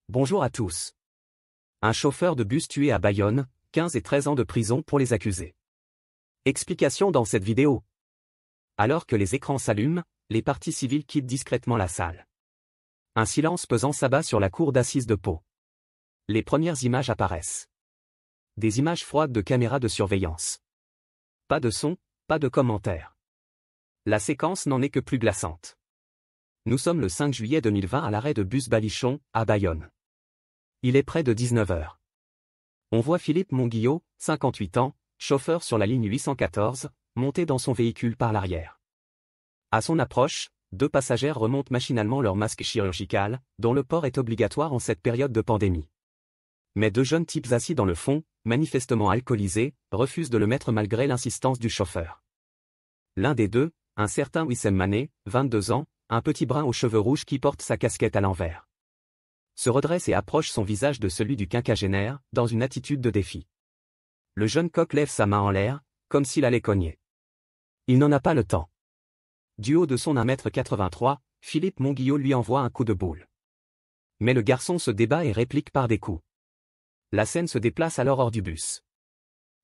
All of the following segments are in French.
Bonjour à tous. Un chauffeur de bus tué à Bayonne, 15 et 13 ans de prison pour les accusés. Explication dans cette vidéo. Alors que les écrans s'allument, les parties civiles quittent discrètement la salle. Un silence pesant s'abat sur la cour d'assises de Pau. Les premières images apparaissent. Des images froides de caméras de surveillance. Pas de son, pas de commentaires. La séquence n'en est que plus glaçante. Nous sommes le 5 juillet 2020 à l'arrêt de bus Balichon, à Bayonne. Il est près de 19h. On voit Philippe Monguillot, 58 ans, chauffeur sur la ligne 814, monté dans son véhicule par l'arrière. À son approche, deux passagères remontent machinalement leur masque chirurgical, dont le port est obligatoire en cette période de pandémie. Mais deux jeunes types assis dans le fond, manifestement alcoolisés, refusent de le mettre malgré l'insistance du chauffeur. L'un des deux, un certain Wissem Mané, 22 ans, un petit brun aux cheveux rouges qui porte sa casquette à l'envers, se redresse et approche son visage de celui du quinquagénaire, dans une attitude de défi. Le jeune coq lève sa main en l'air, comme s'il allait cogner. Il n'en a pas le temps. Du haut de son 1,83 m, Philippe Monguillot lui envoie un coup de boule. Mais le garçon se débat et réplique par des coups. La scène se déplace alors hors du bus.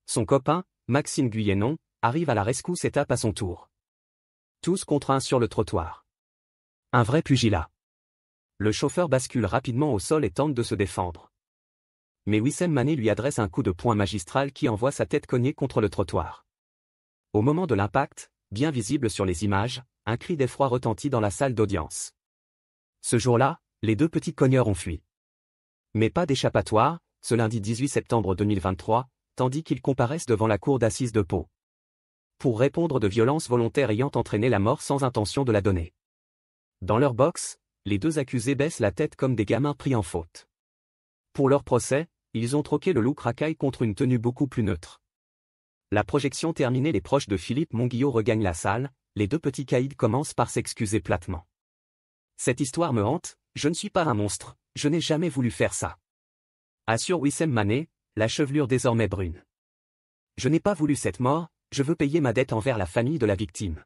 Son copain, Maxime Guyennon, arrive à la rescousse et tape à son tour. Tous contre un sur le trottoir. Un vrai pugilat. Le chauffeur bascule rapidement au sol et tente de se défendre. Mais Wissem Mané lui adresse un coup de poing magistral qui envoie sa tête cognée contre le trottoir. Au moment de l'impact, bien visible sur les images, un cri d'effroi retentit dans la salle d'audience. Ce jour-là, les deux petits cogneurs ont fui. Mais pas d'échappatoire, ce lundi 18 septembre 2023, tandis qu'ils comparaissent devant la cour d'assises de Pau. Pour répondre de violences volontaires ayant entraîné la mort sans intention de la donner. Dans leur box, les deux accusés baissent la tête comme des gamins pris en faute. Pour leur procès, ils ont troqué le look racaille contre une tenue beaucoup plus neutre. La projection terminée, les proches de Philippe Monguillot regagnent la salle, les deux petits caïds commencent par s'excuser platement. Cette histoire me hante, je ne suis pas un monstre, je n'ai jamais voulu faire ça. Assure Wissem Mané, la chevelure désormais brune. Je n'ai pas voulu cette mort, je veux payer ma dette envers la famille de la victime.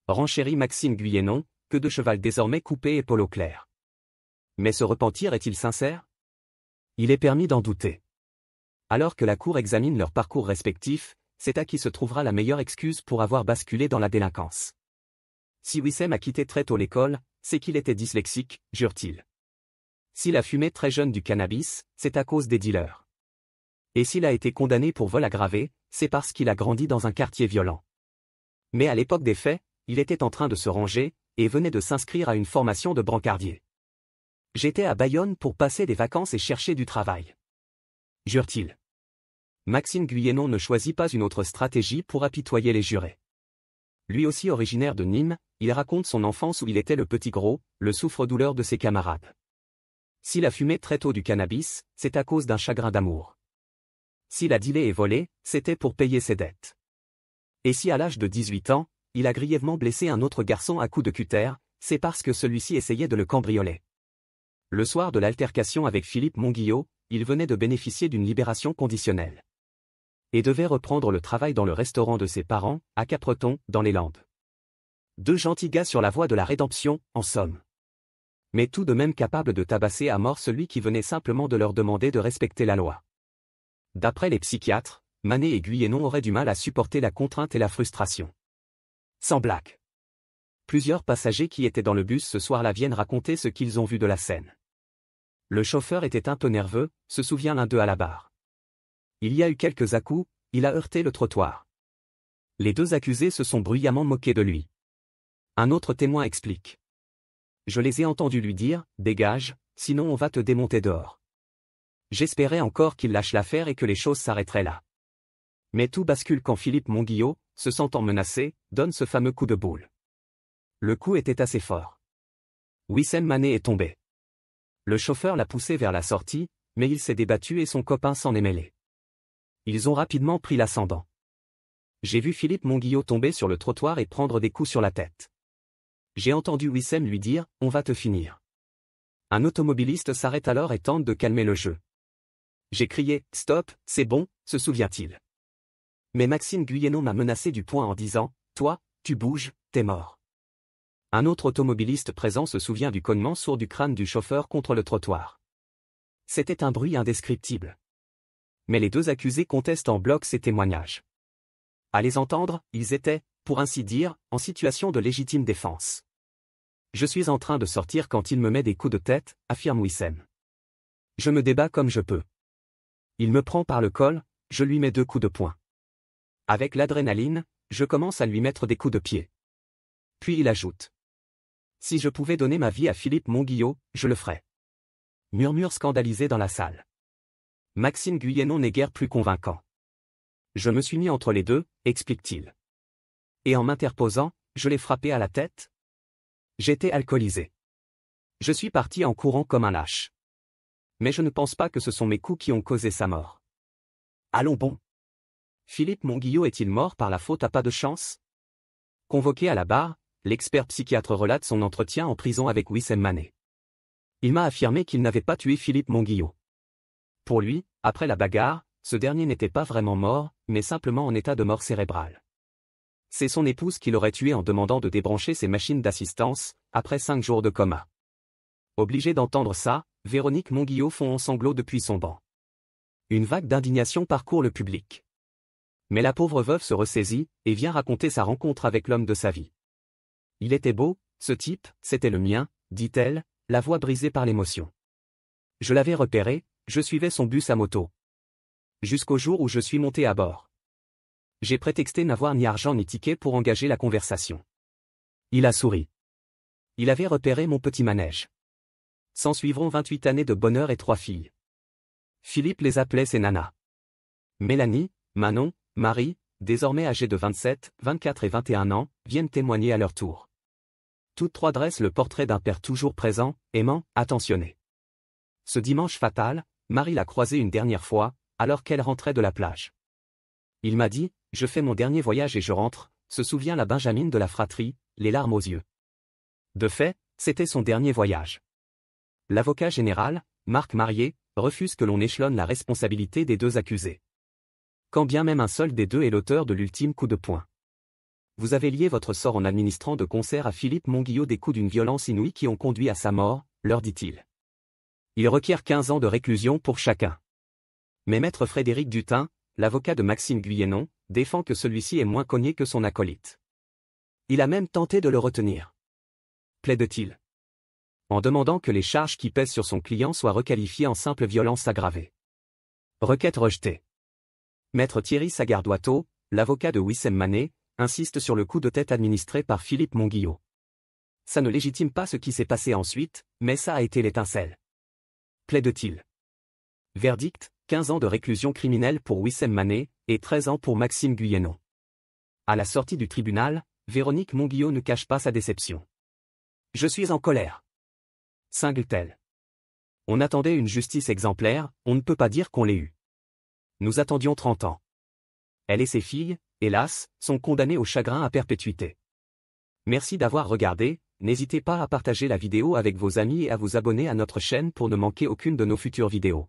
Renchérit Maxime Guyennon, que de cheval désormais coupé et polo clair. Mais ce repentir est-il sincère? Il est permis d'en douter. Alors que la cour examine leur parcours respectif, c'est à qui se trouvera la meilleure excuse pour avoir basculé dans la délinquance. Si Wissem a quitté très tôt l'école, c'est qu'il était dyslexique, jure-t-il. S'il a fumé très jeune du cannabis, c'est à cause des dealers. Et s'il a été condamné pour vol aggravé, c'est parce qu'il a grandi dans un quartier violent. Mais à l'époque des faits, il était en train de se ranger, et venait de s'inscrire à une formation de brancardier. J'étais à Bayonne pour passer des vacances et chercher du travail. Jure-t-il. Maxime Guyennon ne choisit pas une autre stratégie pour apitoyer les jurés. Lui aussi originaire de Nîmes, il raconte son enfance où il était le petit gros, le souffre-douleur de ses camarades. S'il a fumé très tôt du cannabis, c'est à cause d'un chagrin d'amour. S'il a dealé et volé, c'était pour payer ses dettes. Et si à l'âge de 18 ans, il a grièvement blessé un autre garçon à coups de cutter, c'est parce que celui-ci essayait de le cambrioler. Le soir de l'altercation avec Philippe Monguillot, il venait de bénéficier d'une libération conditionnelle. Et devait reprendre le travail dans le restaurant de ses parents, à Capbreton, dans les Landes. Deux gentils gars sur la voie de la rédemption, en somme. Mais tout de même capables de tabasser à mort celui qui venait simplement de leur demander de respecter la loi. D'après les psychiatres, Mané et Guyennon auraient du mal à supporter la contrainte et la frustration. Sans blague. Plusieurs passagers qui étaient dans le bus ce soir-là viennent raconter ce qu'ils ont vu de la scène. Le chauffeur était un peu nerveux, se souvient l'un d'eux à la barre. Il y a eu quelques à-coups, il a heurté le trottoir. Les deux accusés se sont bruyamment moqués de lui. Un autre témoin explique. Je les ai entendus lui dire, dégage, sinon on va te démonter dehors. J'espérais encore qu'il lâche l'affaire et que les choses s'arrêteraient là. Mais tout bascule quand Philippe Monguillot, se sentant menacé, donne ce fameux coup de boule. Le coup était assez fort. Wissem Mané est tombé. Le chauffeur l'a poussé vers la sortie, mais il s'est débattu et son copain s'en est mêlé. Ils ont rapidement pris l'ascendant. J'ai vu Philippe Monguillot tomber sur le trottoir et prendre des coups sur la tête. J'ai entendu Wissem lui dire « On va te finir ». Un automobiliste s'arrête alors et tente de calmer le jeu. J'ai crié « Stop, c'est bon », se souvient-il. Mais Maxime Guyennon m'a menacé du poing en disant « Toi, tu bouges, t'es mort ». Un autre automobiliste présent se souvient du cognement sourd du crâne du chauffeur contre le trottoir. C'était un bruit indescriptible. Mais les deux accusés contestent en bloc ces témoignages. À les entendre, ils étaient, pour ainsi dire, en situation de légitime défense. Je suis en train de sortir quand il me met des coups de tête, affirme Wissem. Je me débats comme je peux. Il me prend par le col, je lui mets 2 coups de poing. Avec l'adrénaline, je commence à lui mettre des coups de pied. Puis il ajoute. Si je pouvais donner ma vie à Philippe Monguillot, je le ferais. Murmure scandalisé dans la salle. Maxime Guyennon n'est guère plus convaincant. Je me suis mis entre les deux, explique-t-il. Et en m'interposant, je l'ai frappé à la tête. J'étais alcoolisé. Je suis parti en courant comme un lâche. Mais je ne pense pas que ce sont mes coups qui ont causé sa mort. Allons bon. Philippe Monguillot est-il mort par la faute à pas de chance? Convoqué à la barre, l'expert psychiatre relate son entretien en prison avec Wissem Mané. Il m'a affirmé qu'il n'avait pas tué Philippe Monguillot. Pour lui, après la bagarre, ce dernier n'était pas vraiment mort, mais simplement en état de mort cérébrale. C'est son épouse qui l'aurait tué en demandant de débrancher ses machines d'assistance, après 5 jours de coma. Obligée d'entendre ça, Véronique Monguillot fond en sanglots depuis son banc. Une vague d'indignation parcourt le public. Mais la pauvre veuve se ressaisit, et vient raconter sa rencontre avec l'homme de sa vie. Il était beau, ce type, c'était le mien, dit-elle, la voix brisée par l'émotion. Je l'avais repéré, je suivais son bus à moto. Jusqu'au jour où je suis monté à bord. J'ai prétexté n'avoir ni argent ni ticket pour engager la conversation. Il a souri. Il avait repéré mon petit manège. S'en suivront 28 années de bonheur et 3 filles. Philippe les appelait ses nanas. Mélanie, Manon, Marie, désormais âgées de 27, 24 et 21 ans, viennent témoigner à leur tour. Toutes 3 dressent le portrait d'un père toujours présent, aimant, attentionné. Ce dimanche fatal, Marie l'a croisé une dernière fois, alors qu'elle rentrait de la plage. Il m'a dit, je fais mon dernier voyage et je rentre, se souvient la Benjamine de la fratrie, les larmes aux yeux. De fait, c'était son dernier voyage. L'avocat général, Marc Marier, refuse que l'on échelonne la responsabilité des 2 accusés. Quand bien même un seul des 2 est l'auteur de l'ultime coup de poing. Vous avez lié votre sort en administrant de concert à Philippe Monguillot des coups d'une violence inouïe qui ont conduit à sa mort, leur dit-il. Il requiert 15 ans de réclusion pour chacun. Mais maître Frédéric Dutin, l'avocat de Maxime Guyennon, défend que celui-ci est moins cogné que son acolyte. Il a même tenté de le retenir. Plaide-t-il. En demandant que les charges qui pèsent sur son client soient requalifiées en simple violence aggravée. Requête rejetée. Maître Thierry Sagardoitot, l'avocat de Wissem Mané, insiste sur le coup de tête administré par Philippe Monguillot. Ça ne légitime pas ce qui s'est passé ensuite, mais ça a été l'étincelle. Plaide-t-il. Verdict, 15 ans de réclusion criminelle pour Wissem Mané, et 13 ans pour Maxime Guyennon. À la sortie du tribunal, Véronique Monguillot ne cache pas sa déception. Je suis en colère. Cingle-t-elle. On attendait une justice exemplaire, on ne peut pas dire qu'on l'ait eue. Nous attendions 30 ans. Elle et ses filles, hélas, sont condamnées au chagrin à perpétuité. Merci d'avoir regardé, n'hésitez pas à partager la vidéo avec vos amis et à vous abonner à notre chaîne pour ne manquer aucune de nos futures vidéos.